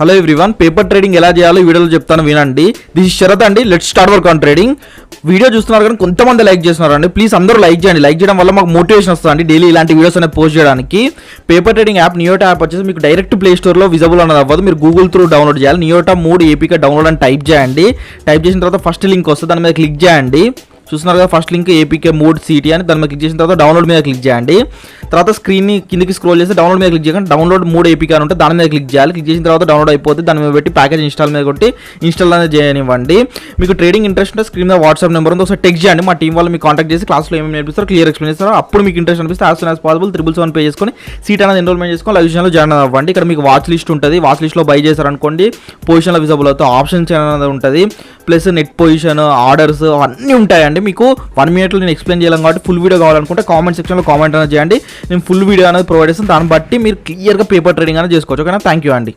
Hello everyone, paper trading ఎలా చేయాలో ఈ వీడియోలో చెప్తాను వినండి. దిస్ శరత్ అండి. Let's start work on trading. Video చూస్తున్నారు కానీ కొంతమంది లైక్ చేస్తున్నారండి. ప్లీజ్ అందరూ లైక్ చేయండి. లైక్ చేయడం వల్ల మాకు మోటివేషన్ వస్తుంది డైలీ ఇలాంటి వీడియోస్ అనేది పోస్ట్ చేయడానికి. పేపర్ ట్రేడింగ్ యాప్ నియోటా యాప్ వచ్చేసి మీకు డైరెక్ట్ ప్లే స్టోర్లో విజిబుల్ అనేది అవ్వదు. మీరు గూగుల్ త్రూ డౌన్లోడ్ చేయాలి. నియోటా 3 ఏపీకే డౌన్లోడ్ అని టైప్ చేయండి. టైప్ చేసిన తర్వాత ఫస్ట్ లింక్ వస్తుంది, దాని మీద క్లిక్ చేయండి. చూస్తున్నారు కదా, first link APK mode city అని, దాని మీద క్లిక్ చేసిన తర్వాత డౌన్లోడ్ మీద క్లిక్ చేయండి. తర్వాత స్క్రీన్ని కిందకి స్క్రోల్ చేస్తే డౌన్లోడ్ మీద క్లిక్ చేయకుండా డౌన్లోడ్ 3 ఏపీకే అని ఉంటే దాని మీద క్లిక్ చేయాలి. క్లిక్ చేసిన తర్వాత డౌన్లోడ్ అయిపోతే దాని మీద పెట్టి ప్యాకేజ్ ఇన్స్టాల్ మీద కొట్టి ఇన్స్టాల్ అనేది చేయనివ్వండి. మీకు ట్రేడింగ్ ఇంట్రెస్ట్ ఉంటే స్క్రీన్ మీద వాట్సాప్ నెంబర్ ఉంది, ఒకసారి టెక్స్ట్ చేయండి. మా టీం వాళ్ళు మీకు కాంటాక్ట్ చేసి క్లాస్లో ఏమేమి నేర్పిస్తారో క్లియర్ ఎక్స్ప్లెయిన్ చేస్తారు. అప్పుడు మీకు ఇంట్రెస్ట్ అనిపిస్తే as soon as possible 777 pay చేసుకొని సీట్ అనేది ఎన్రోల్మెంట్ చేసుకొని లైవ్ సెషన్లో జాయిన్ అవ్వండి. ఇక్కడ మీకు వాచ్ లిస్ట్ ఉంటుంది. వాచ్ లిస్ట్లో బై చేశారనుకోండి పొజిషన్లో విజిబుల్ అవుతాయి. ఆప్షన్స్ అనేది ఉంటుంది, ప్లస్ నెట్ పొజిషన్, ఆర్డర్స్ అన్నీ ఉంటాయండి. మీకు 1 minute నేను ఎక్స్ప్లెయిన్ చేయాలి కాబట్టి ఫుల్ వీడియో కావాలనుకుంటే కామెంట్ సెక్షన్లో కామెంట్ అనేది చేయండి. నేను ఫుల్ వీడియో అనేది ప్రొవైడ్ చేస్తాను. దాన్ని బట్టి మీరు క్లియర్గా పేపర్ ట్రేడింగ్ అనేది చేసుకోవచ్చు. ఓకేనా? థ్యాంక్ యూ అండి.